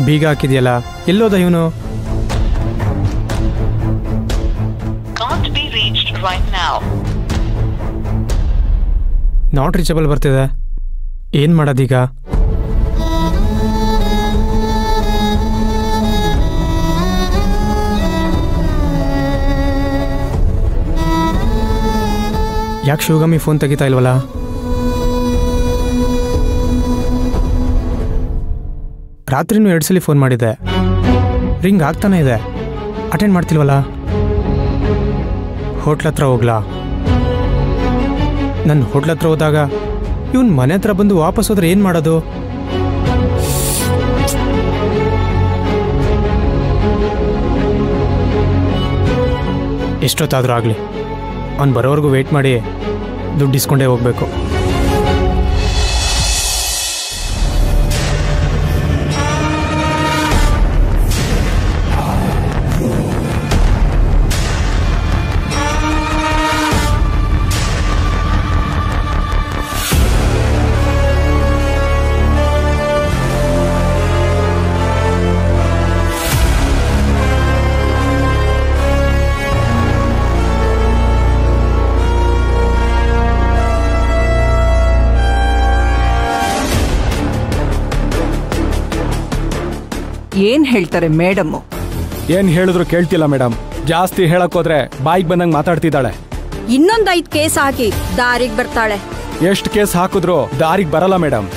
ಬೀಗ ಹಾಕಿದ್ಯಲ್ಲ, ಎಲ್ಲೋದ ಇವನು? Not reachable ಬರ್ತಿದೆ. ಏನ್ ಮಾಡೋದೀಗ? ಯಾಕೆ ಶಿವಗಾಮಿ ಫೋನ್ ತೆಗಿತಾ ಇಲ್ವಲ್ಲ? ರಾತ್ರಿನೂ 2 ಸಲ ಫೋನ್ ಮಾಡಿದ್ದೆ, ರಿಂಗ್ ಆಗ್ತಾನೆ ಇದೆ, ಅಟೆಂಡ್ ಮಾಡ್ತಿಲ್ವಲ್ಲ. ಹೋಟ್ಲ್ ಹತ್ರ ಹೋಗ್ಲಾ? ನನ್ನ ಹೋಟ್ಲ್ ಹತ್ರ ಹೋದಾಗ ಇವನ್ ಮನೆ ಹತ್ರ ಬಂದು ವಾಪಸ್ ಹೋದ್ರೆ ಏನು ಮಾಡೋದು? ಎಷ್ಟೊತ್ತಾದರೂ ಆಗಲಿ, ಅವ್ನು ಬರೋವರೆಗೂ ವೆಯ್ಟ್ ಮಾಡಿ ದುಡ್ಡು ಇಸ್ಕೊಂಡೇ ಹೋಗ್ಬೇಕು. ಏನ್ ಹೇಳ್ತಾರೆ ಮೇಡಮ್? ಏನ್ ಹೇಳಿದ್ರು ಕೇಳ್ತಿಲ್ಲ ಮೇಡಮ್. ಜಾಸ್ತಿ ಹೇಳಕ್ಕೋದ್ರೆ ಬಾಯಿಗೆ ಬಂದಂಗೆ ಮಾತಾಡ್ತಿದ್ದಾಳೆ. ಇನ್ನೊಂದ್ 5 ಕೇಸ್ ಹಾಕಿ ದಾರಿಗೆ ಬರ್ತಾಳೆ. ಎಷ್ಟು ಕೇಸ್ ಹಾಕಿದ್ರು ದಾರಿಗೆ ಬರಲ್ಲ ಮೇಡಮ್.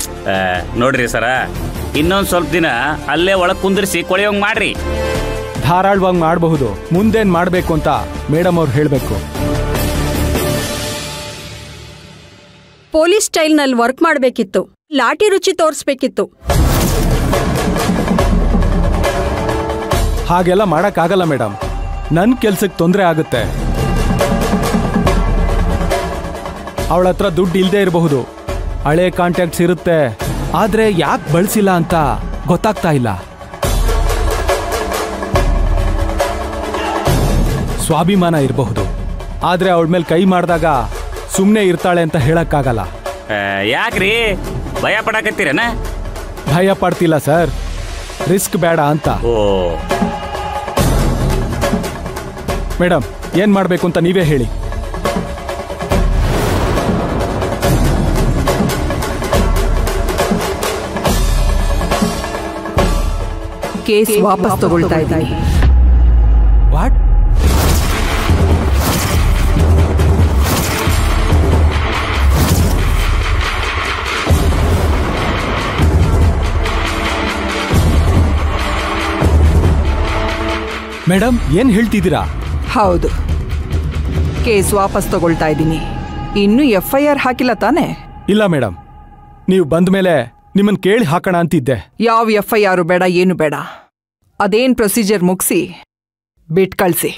ನೋಡ್ರಿ ಸರ, ಇನ್ನೊಂದ್ ಸ್ವಲ್ಪ ದಿನ ಅಲ್ಲೇ ಒಳಗ್ ಕುಂದಿರಿಸಿ ಕೊಳೆಯೋಂಗ್ ಮಾಡ್ರಿ. ಧಾರಾಳವಾಗಿ ಮಾಡಬಹುದು, ಮುಂದೇನ್ ಮಾಡ್ಬೇಕು ಅಂತ ಮೇಡಮ್ ಅವ್ರು ಹೇಳ್ಬೇಕು. ಪೊಲೀಸ್ ಸ್ಟೈಲ್ ನಲ್ಲಿ ವರ್ಕ್ ಮಾಡ್ಬೇಕಿತ್ತು, ಲಾಠಿ ರುಚಿ ತೋರಿಸ್ಬೇಕಿತ್ತು. ಹಾಗೆಲ್ಲ ಮಾಡಕ್ಕಾಗಲ್ಲ ಮೇಡಮ್, ನನ್ನ ಕೆಲ್ಸಕ್ಕೆ ತೊಂದರೆ ಆಗುತ್ತೆ. ಅವಳ ಹತ್ರ ದುಡ್ಡು ಇಲ್ಲದೆ ಇರಬಹುದು, ಹಳೆ ಕಾಂಟ್ಯಾಕ್ಟ್ಸ್ ಇರುತ್ತೆ, ಆದ್ರೆ ಯಾಕೆ ಬಳಸಿಲ್ಲ ಅಂತ ಗೊತ್ತಾಗ್ತಾ ಇಲ್ಲ. ಸ್ವಾಭಿಮಾನ ಇರಬಹುದು, ಆದ್ರೆ ಅವಳ ಮೇಲೆ ಕೈ ಮಾಡಿದಾಗ ಸುಮ್ಮನೆ ಇರ್ತಾಳೆ ಅಂತ ಹೇಳಕ್ಕಾಗಲ್ಲ. ಯಾಕ್ರಿ ಭಯ ಪಡಕತ್ತೀರೇನ? ಭಯ ಪಡ್ತಿಲ್ಲ ಸರ್, ರಿಸ್ಕ್ ಬೇಡ ಅಂತ. ಮೇಡಮ್, ಏನ್ ಮಾಡ್ಬೇಕು ಅಂತ ನೀವೇ ಹೇಳಿ. ಕೇಸ್ ವಾಪಸ್ ತಗೊಳ್ತಾ ಇದ್ದೀನಿ. ವಾಟ್? ಮೇಡಮ್, ಏನ್ ಹೇಳ್ತಿದ್ದೀರಾ? ಹೌದು, ಕೇಸ್ ವಾಪಸ್ ತಗೊಳ್ತಾ ಇದ್ದೀನಿ. ಇನ್ನು FIR ಹಾಕಿಲ್ಲ ತಾನೆ? ಇಲ್ಲ ಮೇಡಮ್, ನೀವು ಬಂದ ಮೇಲೆ ನಿಮ್ಮನ್ ಕೇಳಿ ಹಾಕೋಣ ಅಂತಿದ್ದೆ. ಯಾವ FIR ಬೇಡ, ಏನು ಬೇಡ. ಅದೇನ್ ಪ್ರೊಸೀಜರ್ ಮುಗಿಸಿ ಬಿಟ್ ಕಳ್ಸಿ.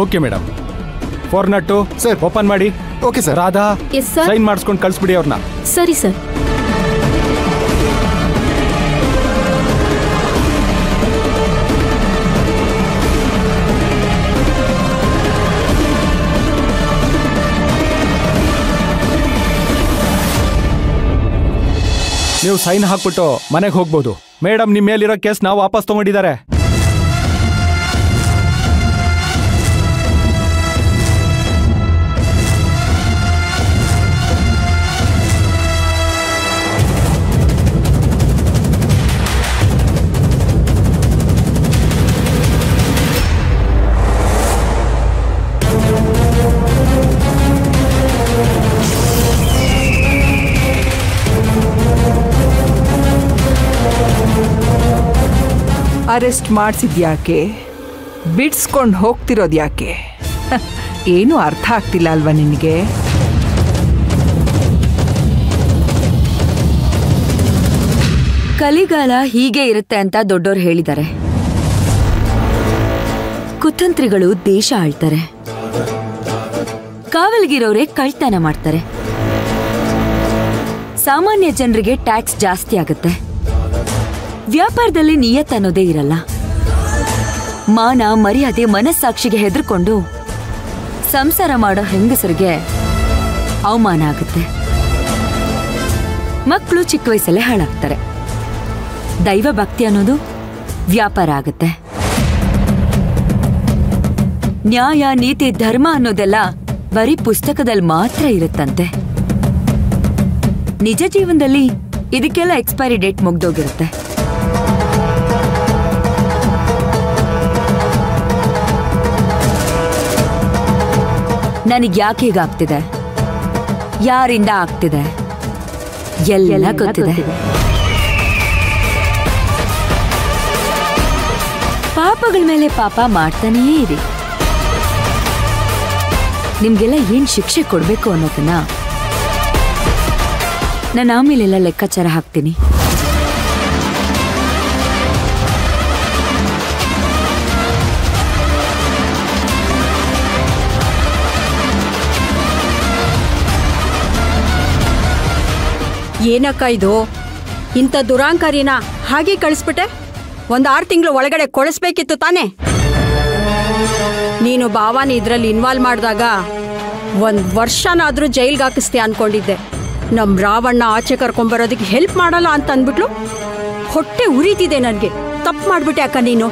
Okay madam. ಫಾರ್ನಟ್ಟು ಸರ್ ಓಪನ್ ಮಾಡಿ. Okay sir. Radha, yes sir. Sign ಮಾಡಿಸ್ಕೊಂಡು ಕಳಿಸ್ಬಿಡಿ ಅವ್ರನ್ನ. ಸರಿ ಸರ್. ನೀವು ಸೈನ್ ಹಾಕ್ಬಿಟ್ಟು ಮನೆಗೆ ಹೋಗ್ಬೋದು. ಮೇಡಮ್, ನಿಮ್ಮ ಮೇಲಿರೋ ಕೇಸ್ ನಾವು ವಾಪಸ್ ತಗೊಂಡಿದ್ದಾರೆ. ಅರೆಸ್ಟ್ ಮಾಡಿಸಿದ್ಯಾಕೆ? ಬಿಡ್ಸ್ಕೊಂಡು ಹೋಗ್ತಿರೋದ್ಯಾಕೆ? ಏನೂ ಅರ್ಥ ಆಗ್ತಿಲ್ಲ ಅಲ್ವಾ ನಿನಗೆ? ಕಲಿಗಾಲ ಹೀಗೆ ಇರುತ್ತೆ ಅಂತ ದೊಡ್ಡೋರು ಹೇಳಿದ್ದಾರೆ. ಕುತಂತ್ರಿಗಳು ದೇಶ ಆಳ್ತಾರೆ, ಕಾವಲ್ಗಿರೋರೇ ಕಳ್ತನ ಮಾಡ್ತಾರೆ, ಸಾಮಾನ್ಯ ಜನರಿಗೆ ಟ್ಯಾಕ್ಸ್ ಜಾಸ್ತಿ ಆಗುತ್ತೆ, ವ್ಯಾಪಾರದಲ್ಲಿ ನಿಯತ್ ಅನ್ನೋದೇ ಇರಲ್ಲ, ಮಾನ ಮರ್ಯಾದೆ ಮನಸ್ಸಾಕ್ಷಿಗೆ ಹೆದರ್ಕೊಂಡು ಸಂಸಾರ ಮಾಡೋ ಹೆಂಗಸರಿಗೆ ಅವಮಾನ ಆಗುತ್ತೆ. ಮಕ್ಕಳು ಚಿಕ್ಕ ವಯಸ್ಸಲ್ಲೇ ಹಾಳಾಗ್ತಾರೆ. ದೈವ ಭಕ್ತಿ ಅನ್ನೋದು ವ್ಯಾಪಾರ ಆಗುತ್ತೆ. ನ್ಯಾಯ ನೀತಿ ಧರ್ಮ ಅನ್ನೋದೆಲ್ಲ ಬರೀ ಪುಸ್ತಕದಲ್ಲಿ ಮಾತ್ರ ಇರುತ್ತಂತೆ. ನಿಜ ಜೀವನದಲ್ಲಿ ಇದಕ್ಕೆಲ್ಲ ಎಕ್ಸ್ಪೈರಿ ಡೇಟ್ ಮುಗ್ದೋಗಿರುತ್ತೆ. ನನಗ್ ಯಾಕೆ ಹೀಗಾಗ್ತಿದೆ, ಯಾರಿಂದ ಆಗ್ತಿದೆ ಎಲ್ಲ ಗೊತ್ತಿದೆ. ಪಾಪಗಳ ಮೇಲೆ ಪಾಪ ಮಾಡ್ತಾನೇ ಇರಿ. ನಿಮ್ಗೆಲ್ಲ ಏನ್ ಶಿಕ್ಷೆ ಕೊಡ್ಬೇಕು ಅನ್ನೋದನ್ನ ನಾನು ಆಮೇಲೆಲ್ಲ ಲೆಕ್ಕಾಚಾರ ಹಾಕ್ತೀನಿ. ಏನಕ್ಕ ಇದು? ಇಂಥ ದುರಾಂಕಾರಿನ ಹಾಗೆ ಕಳಿಸ್ಬಿಟ್ಟೆ? 6 ತಿಂಗಳು ಒಳಗಡೆ ಕೊಳಿಸ್ಬೇಕಿತ್ತು ತಾನೇ? ನೀನು ಭಾವಾನ ಇದರಲ್ಲಿ ಇನ್ವಾಲ್ವ್ ಮಾಡಿದಾಗ 1 ವರ್ಷನಾದ್ರೂ ಜೈಲ್ಗೆ ಹಾಕಿಸ್ತೀಯ ಅನ್ಕೊಂಡಿದ್ದೆ. ನಮ್ಮ ರಾವಣ್ಣ ಆಚೆ ಕರ್ಕೊಂಬರೋದಕ್ಕೆ ಹೆಲ್ಪ್ ಮಾಡಲ್ಲ ಅಂತ ಅಂದ್ಬಿಟ್ಲು. ಹೊಟ್ಟೆ ಉರಿತಿದೆ ನನಗೆ. ತಪ್ಪು ಮಾಡ್ಬಿಟ್ಟೆ ಅಕ್ಕ ನೀನು.